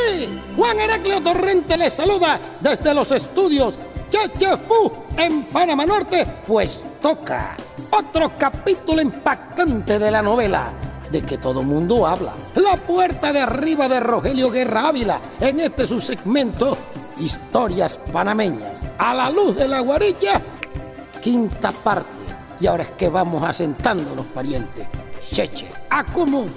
Sí, Juan Heraclio Torrente les saluda desde los estudios Chechefu en Panamá Norte, pues toca otro capítulo impactante de la novela de que todo mundo habla. La puerta de arriba de Rogelio Guerra Ávila en este subsegmento Historias Panameñas. A la luz de la guarilla, quinta parte. Y ahora es que vamos asentando los parientes. Cheche, a común.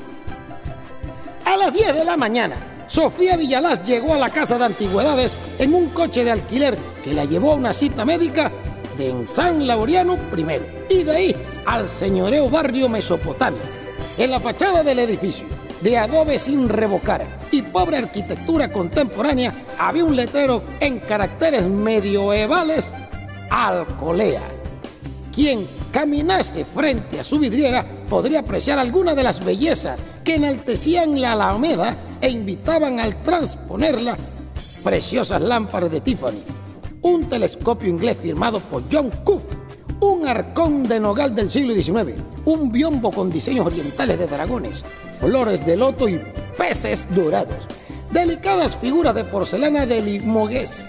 A las 10 de la mañana, Sofía Villalaz llegó a la casa de antigüedades en un coche de alquiler que la llevó a una cita médica de San Laureano primero y de ahí al señoreo barrio Mesopotamia. En la fachada del edificio, de adobe sin revocar y pobre arquitectura contemporánea, había un letrero en caracteres medioevales: Alcolea. Quien caminase frente a su vidriera podría apreciar alguna de las bellezas que enaltecían la Alameda e invitaban al transponerla preciosas lámparas de Tiffany, un telescopio inglés firmado por John Cooke, un arcón de nogal del siglo XIX, un biombo con diseños orientales de dragones, flores de loto y peces dorados, delicadas figuras de porcelana de Limoges,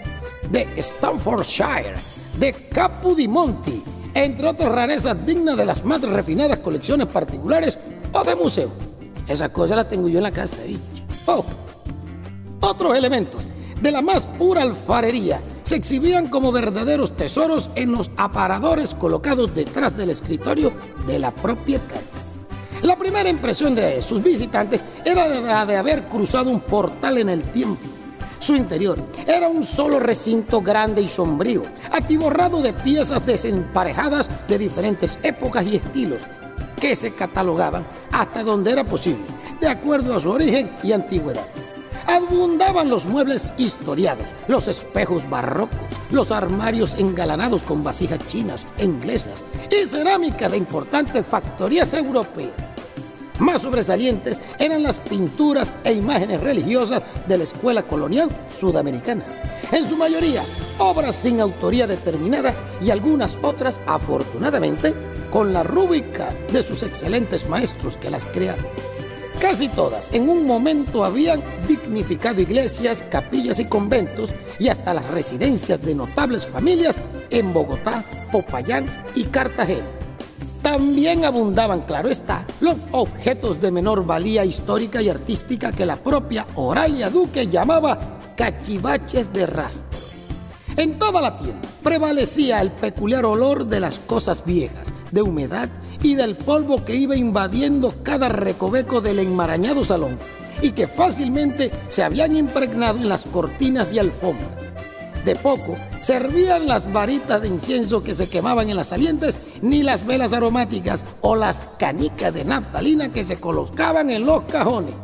de Staffordshire, de Capo di Monte, entre otras rarezas dignas de las más refinadas colecciones particulares o de museo. Esas cosas las tengo yo en la casa. Oh. Otros elementos de la más pura alfarería se exhibían como verdaderos tesoros en los aparadores colocados detrás del escritorio de la propietaria. La primera impresión de sus visitantes era la de haber cruzado un portal en el tiempo. Su interior era un solo recinto grande y sombrío, atiborrado de piezas desemparejadas de diferentes épocas y estilos, que se catalogaban hasta donde era posible, de acuerdo a su origen y antigüedad. Abundaban los muebles historiados, los espejos barrocos, los armarios engalanados con vasijas chinas e inglesas y cerámica de importantes factorías europeas. Más sobresalientes eran las pinturas e imágenes religiosas de la escuela colonial sudamericana, en su mayoría obras sin autoría determinada y algunas otras, afortunadamente, con la rúbrica de sus excelentes maestros que las crearon. Casi todas en un momento habían dignificado iglesias, capillas y conventos y hasta las residencias de notables familias en Bogotá, Popayán y Cartagena. También abundaban, claro está, los objetos de menor valía histórica y artística que la propia Oralia Duque llamaba cachivaches de rastro. En toda la tienda prevalecía el peculiar olor de las cosas viejas, de humedad y del polvo que iba invadiendo cada recoveco del enmarañado salón y que fácilmente se habían impregnado en las cortinas y alfombras. De poco servían las varitas de incienso que se quemaban en las salientes, ni las velas aromáticas o las canicas de naftalina que se colocaban en los cajones.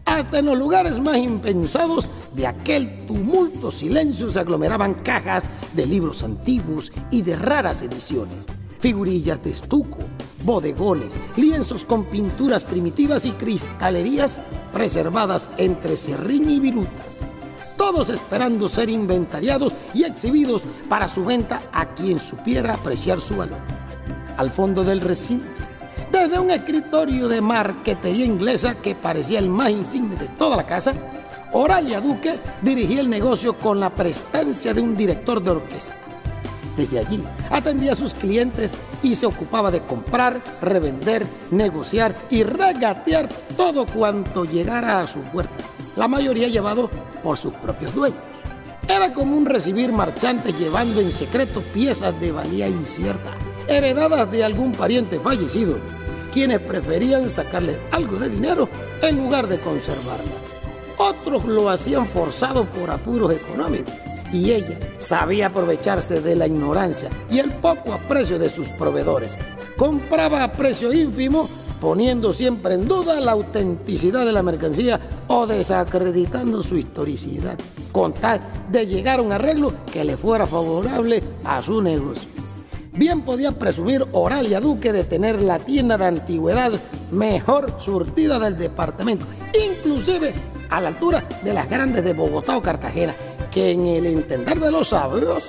Hasta en los lugares más impensados de aquel tumulto silencio se aglomeraban cajas de libros antiguos y de raras ediciones, figurillas de estuco, bodegones, lienzos con pinturas primitivas y cristalerías preservadas entre serrín y virutas, todos esperando ser inventariados y exhibidos para su venta a quien supiera apreciar su valor. Al fondo del recinto, desde un escritorio de marquetería inglesa que parecía el más insigne de toda la casa, Oralia Duque dirigía el negocio con la prestancia de un director de orquesta. Desde allí atendía a sus clientes y se ocupaba de comprar, revender, negociar y regatear todo cuanto llegara a su puerta, la mayoría llevado por sus propios dueños. Era común recibir marchantes llevando en secreto piezas de valía incierta, heredadas de algún pariente fallecido, quienes preferían sacarles algo de dinero en lugar de conservarlas. Otros lo hacían forzado por apuros económicos, y ella sabía aprovecharse de la ignorancia y el poco aprecio de sus proveedores. Compraba a precio ínfimo, poniendo siempre en duda la autenticidad de la mercancía o desacreditando su historicidad, con tal de llegar a un arreglo que le fuera favorable a su negocio. Bien podía presumir Oralia Duque de tener la tienda de antigüedades mejor surtida del departamento, inclusive a la altura de las grandes de Bogotá o Cartagena, que en el entender de los sabios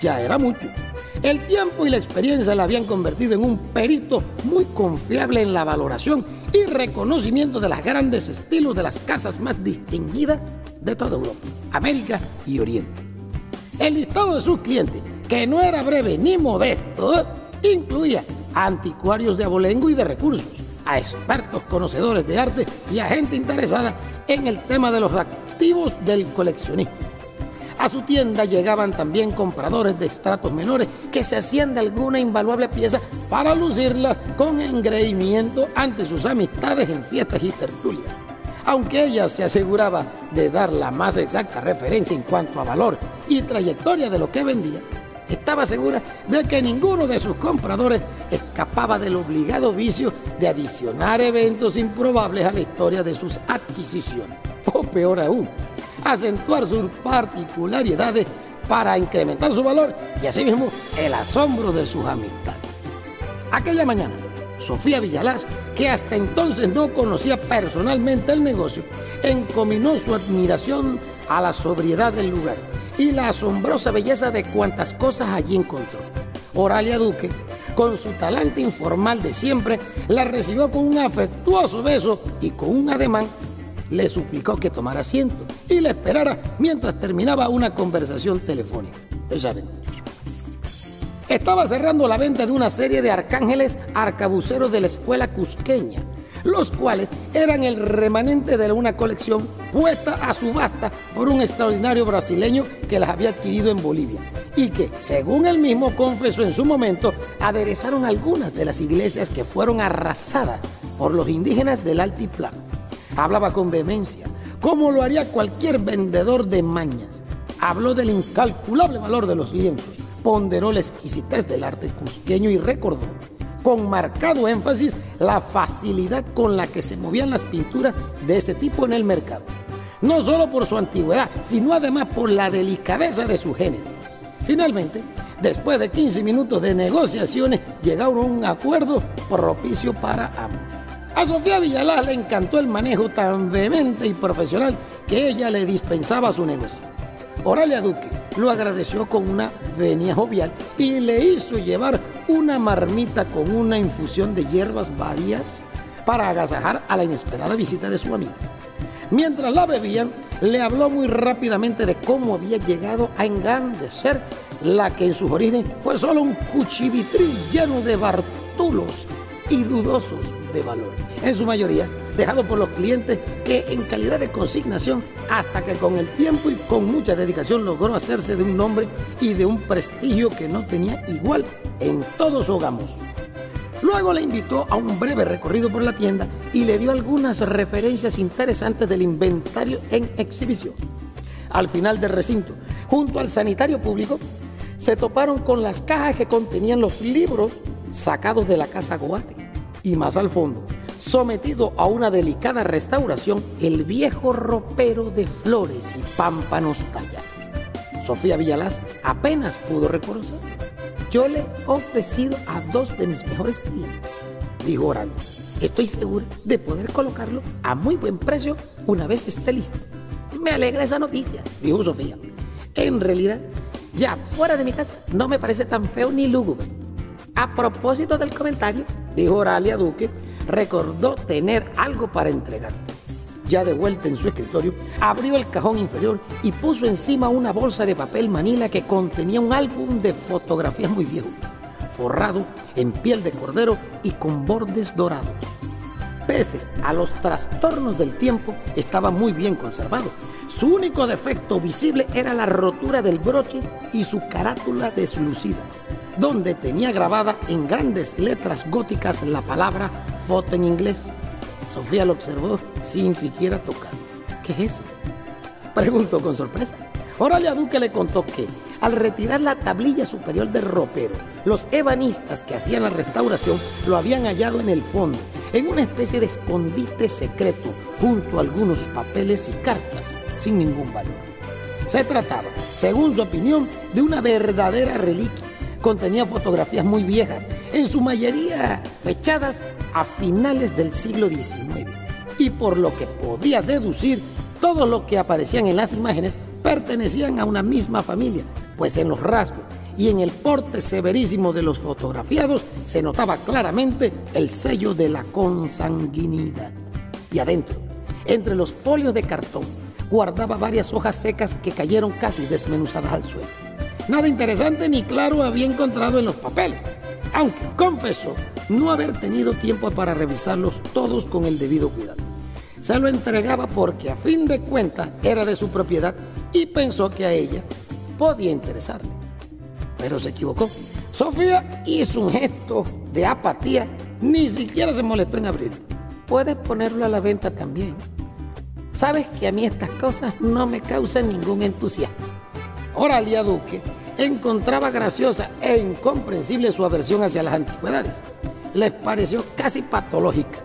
ya era mucho. El tiempo y la experiencia la habían convertido en un perito muy confiable en la valoración y reconocimiento de los grandes estilos de las casas más distinguidas de toda Europa, América y Oriente. El listado de sus clientes, que no era breve ni modesto, incluía a anticuarios de abolengo y de recursos, a expertos conocedores de arte y a gente interesada en el tema de los activos del coleccionismo. A su tienda llegaban también compradores de estratos menores que se hacían de alguna invaluable pieza para lucirla con engreimiento ante sus amistades en fiestas y tertulias. Aunque ella se aseguraba de dar la más exacta referencia en cuanto a valor y trayectoria de lo que vendía, estaba segura de que ninguno de sus compradores escapaba del obligado vicio de adicionar eventos improbables a la historia de sus adquisiciones. O peor aún, acentuar sus particularidades para incrementar su valor y asimismo el asombro de sus amistades. Aquella mañana, Sofía Villalaz, que hasta entonces no conocía personalmente el negocio, encominó su admiración a la sobriedad del lugar y la asombrosa belleza de cuantas cosas allí encontró. Oralia Duque, con su talante informal de siempre, la recibió con un afectuoso beso y con un ademán le suplicó que tomara asiento y le esperara mientras terminaba una conversación telefónica. Ustedes saben. Estaba cerrando la venta de una serie de arcángeles arcabuceros de la escuela cusqueña, los cuales eran el remanente de una colección puesta a subasta por un extraordinario brasileño que las había adquirido en Bolivia y que, según él mismo confesó en su momento, aderezaron algunas de las iglesias que fueron arrasadas por los indígenas del altiplano. Hablaba con vehemencia, como lo haría cualquier vendedor de mañas. Habló del incalculable valor de los lienzos, ponderó la exquisitez del arte cusqueño y recordó, con marcado énfasis, la facilidad con la que se movían las pinturas de ese tipo en el mercado. No solo por su antigüedad, sino además por la delicadeza de su género. Finalmente, después de 15 minutos de negociaciones, llegaron a un acuerdo propicio para ambos. A Sofía Villalaz le encantó el manejo tan vehemente y profesional que ella le dispensaba a su negocio. Oralia Duque lo agradeció con una venia jovial y le hizo llevar una marmita con una infusión de hierbas varias para agasajar a la inesperada visita de su amiga. Mientras la bebían, le habló muy rápidamente de cómo había llegado a engrandecer la que en sus orígenes fue solo un cuchivitril lleno de bartulos y dudosos de valor, en su mayoría dejado por los clientes que en calidad de consignación, hasta que con el tiempo y con mucha dedicación logró hacerse de un nombre y de un prestigio que no tenía igual en todo su gamos. Luego le invitó a un breve recorrido por la tienda y le dio algunas referencias interesantes del inventario en exhibición. Al final del recinto, junto al sanitario público, se toparon con las cajas que contenían los libros sacados de la casa Goate y más al fondo, sometido a una delicada restauración, el viejo ropero de flores y pámpanos tallados. Sofía Villalaz apenas pudo reconocer. Yo le he ofrecido a 2 de mis mejores clientes, dijo Oralia. Estoy segura de poder colocarlo a muy buen precio una vez esté listo. Me alegra esa noticia, dijo Sofía. En realidad, ya fuera de mi casa no me parece tan feo ni lúgubre. A propósito del comentario, dijo Oralia Duque, recordó tener algo para entregar. Ya de vuelta en su escritorio, abrió el cajón inferior y puso encima una bolsa de papel manila que contenía un álbum de fotografías muy viejo, forrado en piel de cordero y con bordes dorados. Pese a los trastornos del tiempo, estaba muy bien conservado. Su único defecto visible era la rotura del broche y su carátula deslucida, donde tenía grabada en grandes letras góticas la palabra foto en inglés. Sofía lo observó sin siquiera tocar. ¿Qué es eso?, preguntó con sorpresa. Oralia Duque le contó que, al retirar la tablilla superior del ropero, los ebanistas que hacían la restauración lo habían hallado en el fondo, en una especie de escondite secreto, junto a algunos papeles y cartas sin ningún valor. Se trataba, según su opinión, de una verdadera reliquia. Contenía fotografías muy viejas, en su mayoría fechadas a finales del siglo XIX, y por lo que podía deducir, todo lo que aparecían en las imágenes pertenecían a una misma familia, pues en los rasgos y en el porte severísimo de los fotografiados se notaba claramente el sello de la consanguinidad. Y adentro, entre los folios de cartón, guardaba varias hojas secas que cayeron casi desmenuzadas al suelo. Nada interesante ni claro había encontrado en los papeles, aunque confesó no haber tenido tiempo para revisarlos todos con el debido cuidado. Se lo entregaba porque a fin de cuentas era de su propiedad y pensó que a ella podía interesarle. Pero se equivocó. Sofía hizo un gesto de apatía, ni siquiera se molestó en abrirlo. Puedes ponerlo a la venta también. Sabes que a mí estas cosas no me causan ningún entusiasmo. Oralia Duque encontraba graciosa e incomprensible su aversión hacia las antigüedades. Les pareció casi patológica.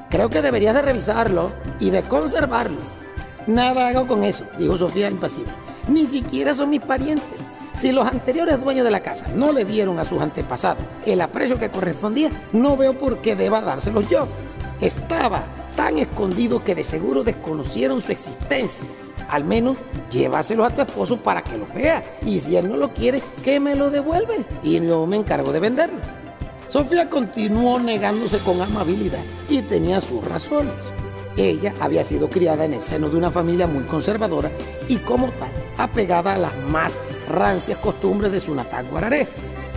Creo que deberías de revisarlo y de conservarlo. Nada hago con eso, dijo Sofía impasible. Ni siquiera son mis parientes. Si los anteriores dueños de la casa no le dieron a sus antepasados el aprecio que correspondía, no veo por qué deba dárselos yo. Estaba tan escondido que de seguro desconocieron su existencia. Al menos llévaselo a tu esposo para que lo vea. Y si él no lo quiere, que me lo devuelve y yo me encargo de venderlo. Sofía continuó negándose con amabilidad y tenía sus razones. Ella había sido criada en el seno de una familia muy conservadora y como tal, apegada a las más rancias costumbres de su natal Guararé.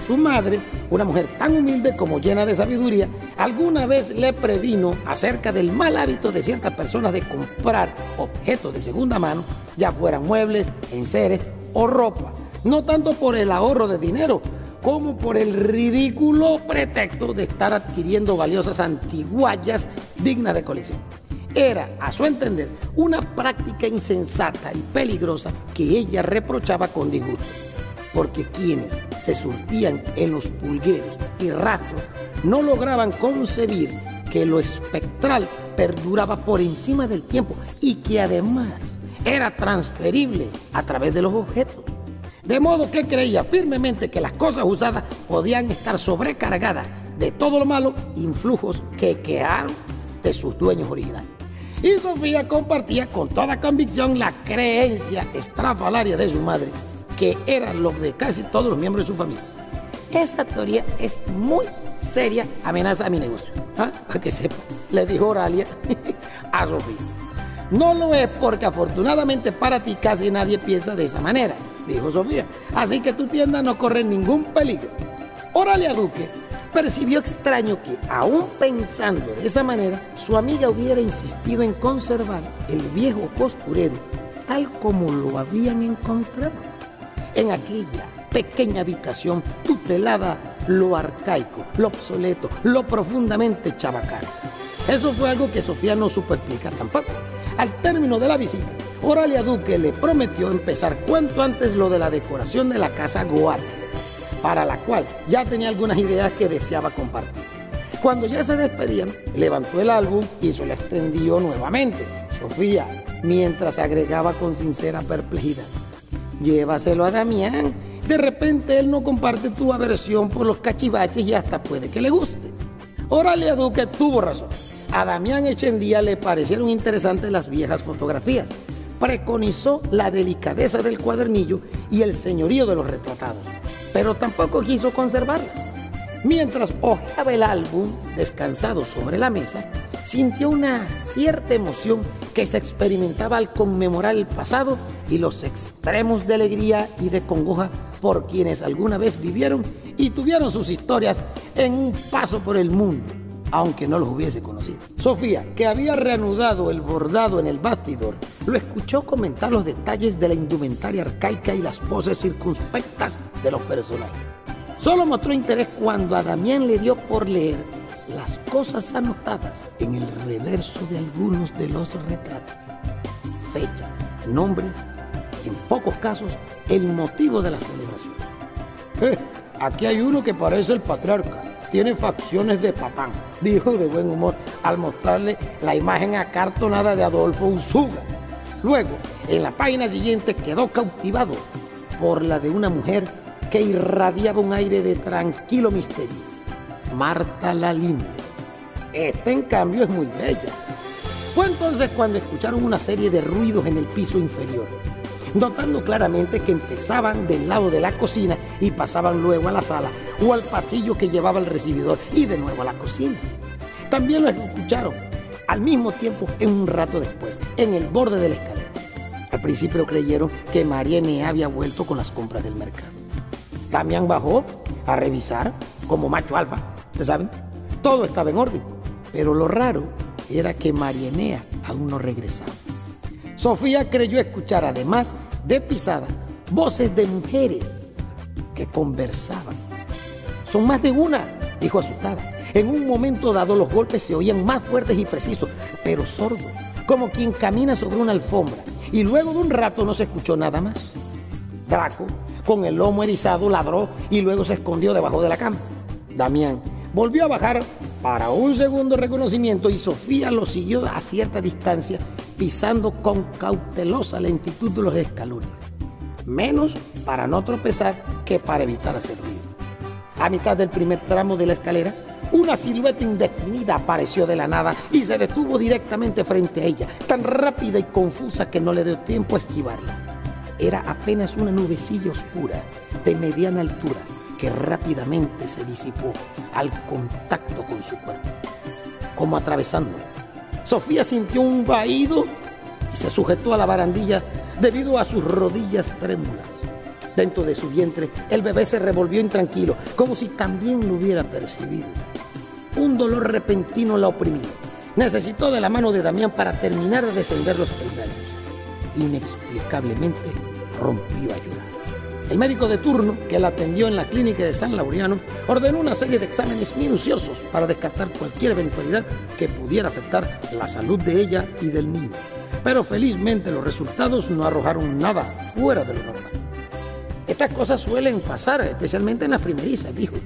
Su madre, una mujer tan humilde como llena de sabiduría, alguna vez le previno acerca del mal hábito de ciertas personas de comprar objetos de segunda mano, ya fueran muebles, enseres o ropa, no tanto por el ahorro de dinero, como por el ridículo pretexto de estar adquiriendo valiosas antiguallas dignas de colección. Era, a su entender, una práctica insensata y peligrosa que ella reprochaba con disgusto, porque quienes se surtían en los pulgueros y rastros no lograban concebir que lo espectral perduraba por encima del tiempo y que además era transferible a través de los objetos. De modo que creía firmemente que las cosas usadas podían estar sobrecargadas de todo lo malo, influjos que quedaron de sus dueños originales. Y Sofía compartía con toda convicción la creencia estrafalaria de su madre, que era lo de casi todos los miembros de su familia. Esa teoría es muy seria amenaza a mi negocio. Para que sepa, le dijo Oralia a Sofía. No lo es porque afortunadamente para ti casi nadie piensa de esa manera, dijo Sofía. Así que tu tienda no corre ningún peligro. Oralia Duque percibió extraño que, aún pensando de esa manera, su amiga hubiera insistido en conservar el viejo costurero tal como lo habían encontrado en aquella pequeña habitación tutelada lo arcaico, lo obsoleto, lo profundamente chabacano. Eso fue algo que Sofía no supo explicar tampoco. Al término de la visita, Oralia Duque le prometió empezar cuanto antes lo de la decoración de la casa Goata, para la cual ya tenía algunas ideas que deseaba compartir. Cuando ya se despedían, levantó el álbum y se lo extendió nuevamente. Sofía, mientras agregaba con sincera perplejidad: llévaselo a Damián. De repente él no comparte tu aversión por los cachivaches y hasta puede que le guste. Oralia Duque tuvo razón. A Damián Echendía le parecieron interesantes las viejas fotografías. Preconizó la delicadeza del cuadernillo y el señorío de los retratados, pero tampoco quiso conservarla. Mientras hojeaba el álbum, descansado sobre la mesa, sintió una cierta emoción que se experimentaba al conmemorar el pasado y los extremos de alegría y de congoja por quienes alguna vez vivieron y tuvieron sus historias en un paso por el mundo, aunque no los hubiese conocido. Sofía, que había reanudado el bordado en el bastidor, lo escuchó comentar los detalles de la indumentaria arcaica y las poses circunspectas de los personajes. Solo mostró interés cuando a Damián le dio por leer las cosas anotadas en el reverso de algunos de los retratos. Fechas, nombres y en pocos casos el motivo de la celebración. Aquí hay uno que parece el patriarca. Tiene facciones de patán, dijo de buen humor al mostrarle la imagen acartonada de Adolfo Usuga. Luego, en la página siguiente quedó cautivado por la de una mujer que irradiaba un aire de tranquilo misterio: Marta Lalinde. Esta, en cambio, es muy bella. Fue entonces cuando escucharon una serie de ruidos en el piso inferior, notando claramente que empezaban del lado de la cocina y pasaban luego a la sala o al pasillo que llevaba al recibidor y de nuevo a la cocina. También lo escucharon al mismo tiempo, en un rato después, en el borde de la escalera. principio creyeron que María Enea había vuelto con las compras del mercado. Damián bajó a revisar como macho alfa, ¿ustedes saben? Todo estaba en orden, pero lo raro era que María Enea aún no regresaba. Sofía creyó escuchar, además de pisadas, voces de mujeres que conversaban. «Son más de una», dijo asustada. En un momento dado los golpes se oían más fuertes y precisos, pero sordos, como quien camina sobre una alfombra, y luego de un rato no se escuchó nada más. Draco, con el lomo erizado, ladró y luego se escondió debajo de la cama. Damián volvió a bajar para un segundo reconocimiento y Sofía lo siguió a cierta distancia, pisando con cautelosa lentitud los escalones, menos para no tropezar que para evitar hacer ruido. A mitad del primer tramo de la escalera, una silueta indefinida apareció de la nada y se detuvo directamente frente a ella, tan rápida y confusa que no le dio tiempo a esquivarla. Era apenas una nubecilla oscura de mediana altura que rápidamente se disipó al contacto con su cuerpo, como atravesándola. Sofía sintió un vahido y se sujetó a la barandilla debido a sus rodillas trémulas. Dentro de su vientre, el bebé se revolvió intranquilo, como si también lo hubiera percibido. Un dolor repentino la oprimió. Necesitó de la mano de Damián para terminar de descender los peldaños. Inexplicablemente rompió a llorar. El médico de turno, que la atendió en la clínica de San Laureano, ordenó una serie de exámenes minuciosos para descartar cualquier eventualidad que pudiera afectar la salud de ella y del niño. Pero felizmente los resultados no arrojaron nada fuera de lo normal. Estas cosas suelen pasar, especialmente en las primerizas, dijo,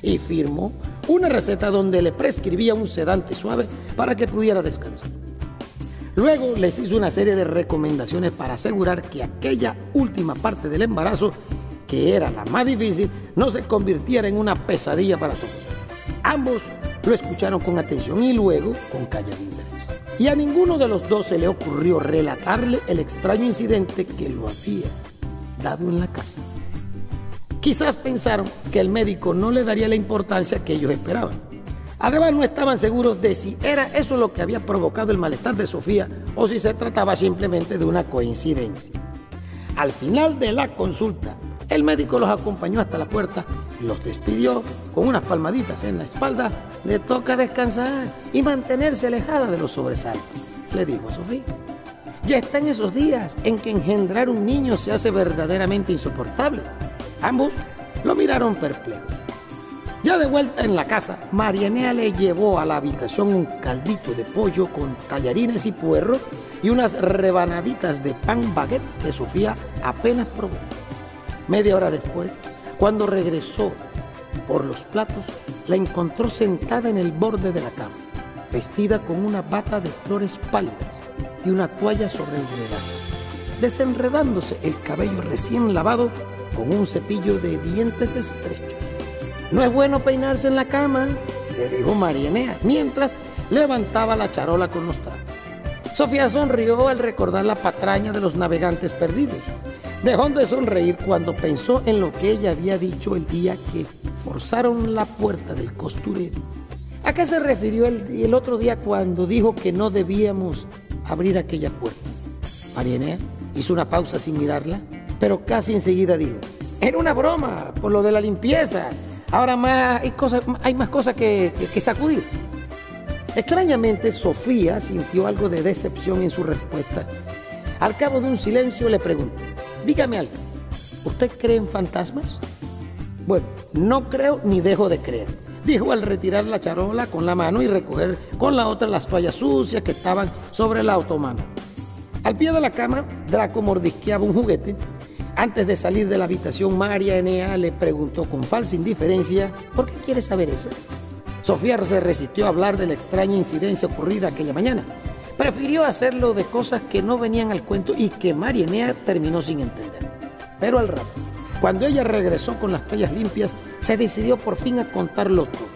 y firmó una receta donde le prescribía un sedante suave para que pudiera descansar. Luego les hizo una serie de recomendaciones para asegurar que aquella última parte del embarazo, que era la más difícil, no se convirtiera en una pesadilla para todos. Ambos lo escucharon con atención y luego con callado interés. Y a ninguno de los dos se le ocurrió relatarle el extraño incidente que lo había dado en la casa. Quizás pensaron que el médico no le daría la importancia que ellos esperaban. Además, no estaban seguros de si era eso lo que había provocado el malestar de Sofía o si se trataba simplemente de una coincidencia. Al final de la consulta, el médico los acompañó hasta la puerta y los despidió con unas palmaditas en la espalda. «Le toca descansar y mantenerse alejada de los sobresaltos», le dijo a Sofía. Ya están esos días en que engendrar un niño se hace verdaderamente insoportable. Ambos lo miraron perplejos. Ya de vuelta en la casa, María Enea le llevó a la habitación un caldito de pollo con tallarines y puerro y unas rebanaditas de pan baguette que Sofía apenas probó. Media hora después, cuando regresó por los platos, la encontró sentada en el borde de la cama, vestida con una bata de flores pálidas y una toalla sobre el regazo, desenredándose el cabello recién lavado con un cepillo de dientes estrechos. «No es bueno peinarse en la cama», le dijo María Enea, mientras levantaba la charola con los trapos. Sofía sonrió al recordar la patraña de los navegantes perdidos. Dejó de sonreír cuando pensó en lo que ella había dicho el día que forzaron la puerta del costurero. ¿A qué se refirió el otro día cuando dijo que no debíamos abrir aquella puerta? María Enea hizo una pausa sin mirarla, pero casi enseguida dijo: «Era una broma por lo de la limpieza. Ahora hay más cosas que sacudir». Extrañamente, Sofía sintió algo de decepción en su respuesta. Al cabo de un silencio le preguntó: «Dígame algo, ¿usted cree en fantasmas?» «Bueno, no creo ni dejo de creer», dijo al retirar la charola con la mano y recoger con la otra las toallas sucias que estaban sobre la otomana. Al pie de la cama, Draco mordisqueaba un juguete. Antes de salir de la habitación, María Enea le preguntó con falsa indiferencia: «¿Por qué quieres saber eso?». Sofía se resistió a hablar de la extraña incidencia ocurrida aquella mañana. Prefirió hacerlo de cosas que no venían al cuento y que María Enea terminó sin entender. Pero al rato, cuando ella regresó con las toallas limpias, se decidió por fin a contarlo todo.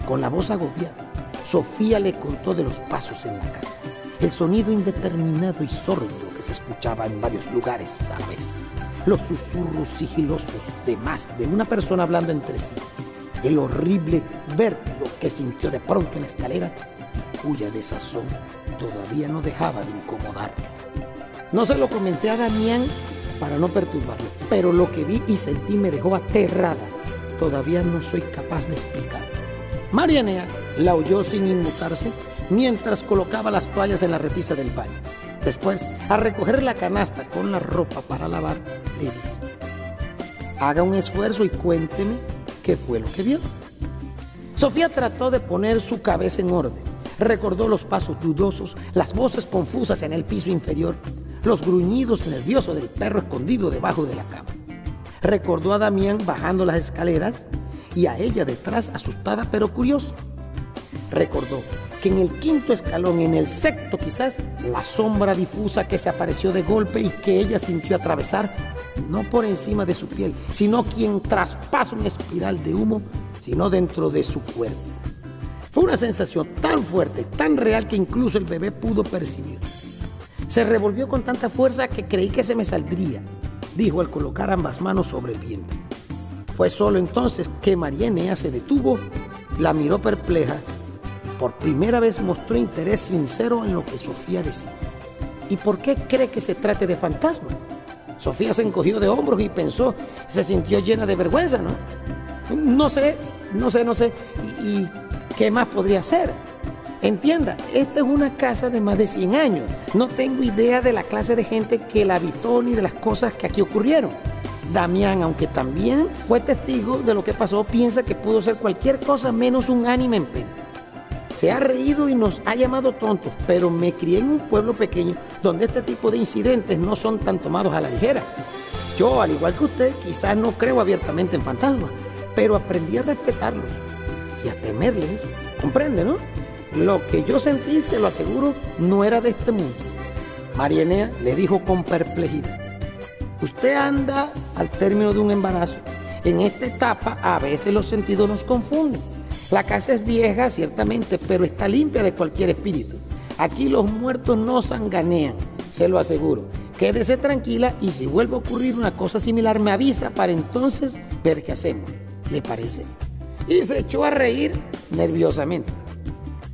Con la voz agobiada, Sofía le contó de los pasos en la casa, el sonido indeterminado y sordo que se escuchaba en varios lugares a la vez, los susurros sigilosos de más de una persona hablando entre sí, el horrible vértigo que sintió de pronto en la escalera y cuya desazón todavía no dejaba de incomodarlo. No se lo comenté a Damián para no perturbarlo, pero lo que vi y sentí me dejó aterrada. Todavía no soy capaz de explicar. Marianea la oyó sin inmutarse mientras colocaba las toallas en la repisa del baño. Después, al recoger la canasta con la ropa para lavar, le dice: haga un esfuerzo y cuénteme qué fue lo que vio. Sofía trató de poner su cabeza en orden. Recordó los pasos dudosos, las voces confusas en el piso inferior, los gruñidos nerviosos del perro escondido debajo de la cama. Recordó a Damián bajando las escaleras y a ella detrás, asustada pero curiosa. Recordó que en el quinto escalón, en el sexto quizás, la sombra difusa que se apareció de golpe y que ella sintió atravesar, no por encima de su piel, sino quien traspasa una espiral de humo, sino dentro de su cuerpo. Fue una sensación tan fuerte, tan real, que incluso el bebé pudo percibir. Se revolvió con tanta fuerza que creí que se me saldría, dijo al colocar ambas manos sobre el vientre. Fue solo entonces que Marianea se detuvo, la miró perpleja y por primera vez mostró interés sincero en lo que Sofía decía. ¿Y por qué cree que se trate de fantasmas? Sofía se encogió de hombros y pensó, se sintió llena de vergüenza, ¿no? No sé. ¿Y qué más podría ser? Entienda, esta es una casa de más de 100 años. No tengo idea de la clase de gente que la habitó ni de las cosas que aquí ocurrieron. Damián, aunque también fue testigo de lo que pasó, piensa que pudo ser cualquier cosa menos un ánima en pena. Se ha reído y nos ha llamado tontos, pero me crié en un pueblo pequeño donde este tipo de incidentes no son tan tomados a la ligera. Yo, al igual que usted, quizás no creo abiertamente en fantasmas, pero aprendí a respetarlos y a temerles. ¿Comprende, no? Lo que yo sentí, se lo aseguro, no era de este mundo. Marianea le dijo con perplejidad: usted anda al término de un embarazo. En esta etapa a veces los sentidos nos confunden. La casa es vieja, ciertamente, pero está limpia de cualquier espíritu. Aquí los muertos no sanganean, se lo aseguro. Quédese tranquila y si vuelve a ocurrir una cosa similar me avisa para entonces ver qué hacemos. ¿Le parece? Y se echó a reír nerviosamente.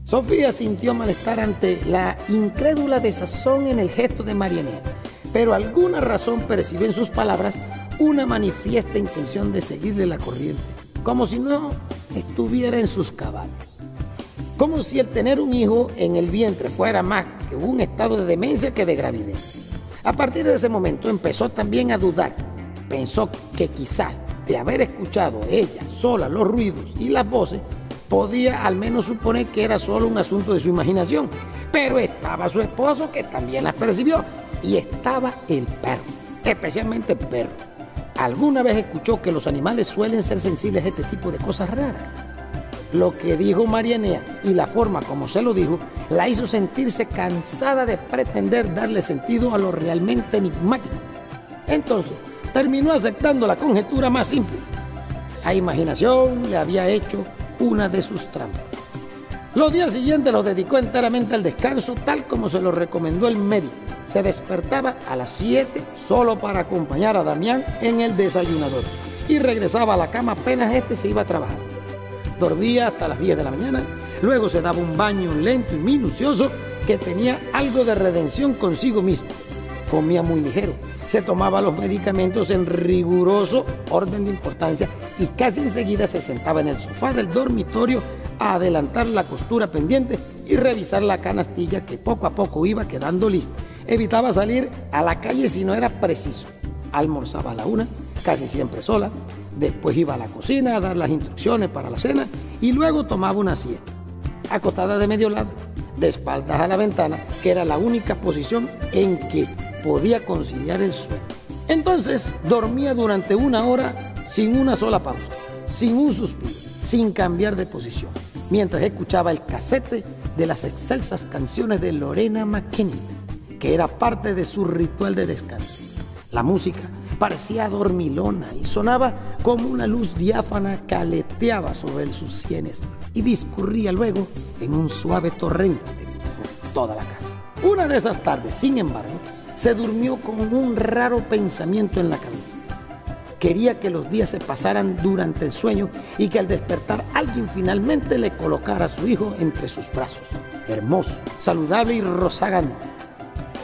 Sofía sintió malestar ante la incrédula desazón en el gesto de Marianea, pero alguna razón percibió en sus palabras una manifiesta intención de seguirle la corriente, como si no estuviera en sus cabales. Como si el tener un hijo en el vientre fuera más que un estado de demencia que de gravidez. A partir de ese momento empezó también a dudar. Pensó que quizás de haber escuchado ella sola los ruidos y las voces, podía al menos suponer que era solo un asunto de su imaginación. Pero estaba su esposo, que también las percibió, y estaba el perro, especialmente el perro. ¿Alguna vez escuchó que los animales suelen ser sensibles a este tipo de cosas raras? Lo que dijo Marianea y la forma como se lo dijo la hizo sentirse cansada de pretender darle sentido a lo realmente enigmático. Entonces terminó aceptando la conjetura más simple. La imaginación le había hecho una de sus trampas. Los días siguientes los dedicó enteramente al descanso, tal como se lo recomendó el médico. Se despertaba a las 7 solo para acompañar a Damián en el desayunador y regresaba a la cama apenas este se iba a trabajar. Dormía hasta las 10 de la mañana, luego se daba un baño lento y minucioso que tenía algo de redención consigo mismo. Comía muy ligero, se tomaba los medicamentos en riguroso orden de importancia y casi enseguida se sentaba en el sofá del dormitorio a adelantar la costura pendiente y revisar la canastilla que poco a poco iba quedando lista. Evitaba salir a la calle si no era preciso. Almorzaba a la 1, casi siempre sola. Después iba a la cocina a dar las instrucciones para la cena y luego tomaba una siesta, acostada de medio lado, de espaldas a la ventana, que era la única posición en que podía conciliar el sueño. Entonces dormía durante 1 hora sin una sola pausa, sin un suspiro, sin cambiar de posición, mientras escuchaba el casete de las excelsas canciones de Lorena McKennitt, que era parte de su ritual de descanso. La música parecía dormilona y sonaba como una luz diáfana que aleteaba sobre sus sienes y discurría luego en un suave torrente por toda la casa. Una de esas tardes, sin embargo, se durmió con un raro pensamiento en la cabeza. Quería que los días se pasaran durante el sueño y que al despertar alguien finalmente le colocara a su hijo entre sus brazos, hermoso, saludable y rozagante.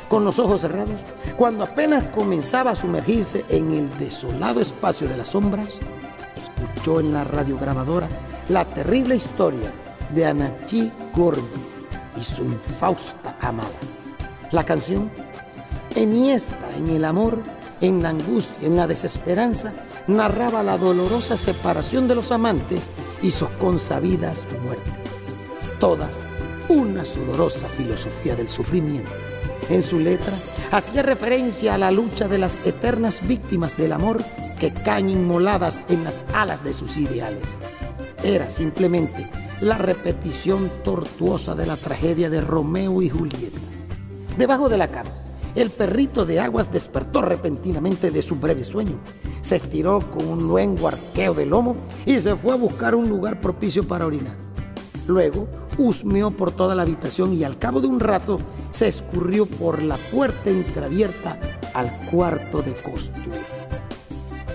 con los ojos cerrados, cuando apenas comenzaba a sumergirse en el desolado espacio de las sombras, escuchó en la radiograbadora la terrible historia de Anachi Gorgi y su infausta amada. La canción, enhiesta en el amor, en la angustia, en la desesperanza, narraba la dolorosa separación de los amantes y sus consabidas muertes. Todas una sudorosa filosofía del sufrimiento. En su letra hacía referencia a la lucha de las eternas víctimas del amor que caen inmoladas en las alas de sus ideales. Era simplemente la repetición tortuosa de la tragedia de Romeo y Julieta. Debajo de la cama, el perrito de Aguas despertó repentinamente de su breve sueño. Se estiró con un luengo arqueo de lomo y se fue a buscar un lugar propicio para orinar. Luego husmeó por toda la habitación y al cabo de un rato se escurrió por la puerta entreabierta al cuarto de costura.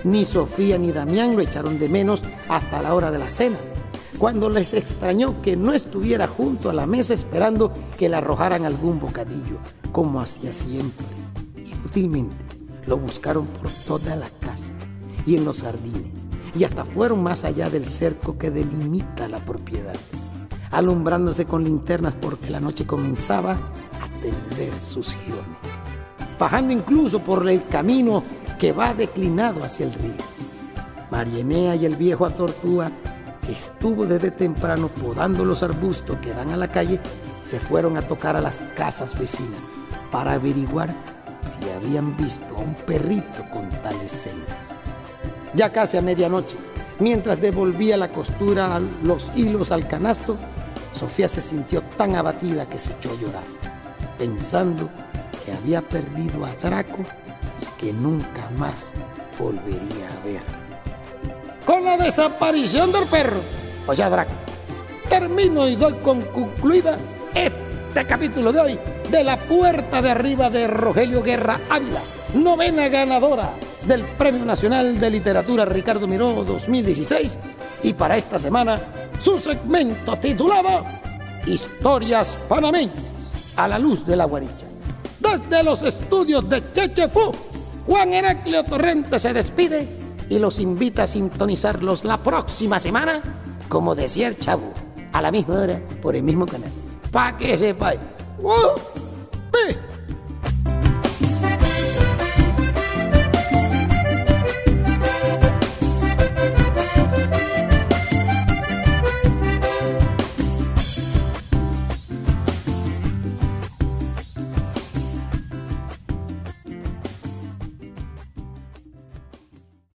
Ni Sofía ni Damián lo echaron de menos hasta la hora de la cena, cuando les extrañó que no estuviera junto a la mesa esperando que le arrojaran algún bocadillo, como hacía siempre. Inútilmente lo buscaron por toda la casa y en los jardines, y hasta fueron más allá del cerco que delimita la propiedad, alumbrándose con linternas porque la noche comenzaba a tender sus jirones, bajando incluso por el camino que va declinado hacia el río. María Enea y el viejo Atortúa, que estuvo desde temprano podando los arbustos que dan a la calle, se fueron a tocar a las casas vecinas para averiguar si habían visto a un perrito con tales señas. Ya casi a medianoche, mientras devolvía la costura los hilos al canasto, Sofía se sintió tan abatida que se echó a llorar, pensando que había perdido a Draco y que nunca más volvería a ver. Con la desaparición del perro, o sea, Draco, termino y doy con concluida este capítulo de hoy de La Puerta de Arriba de Rogelio Guerra Ávila, novena ganadora del Premio Nacional de Literatura Ricardo Miró 2016, y para esta semana su segmento titulado Historias Panameñas a la luz de la guaricha. Desde los estudios de Chechefú, Juan Heraclio Torrente se despide y los invita a sintonizarlos la próxima semana, como decía el chavo, a la misma hora, por el mismo canal. Pa' que sepáis. ¡Uh!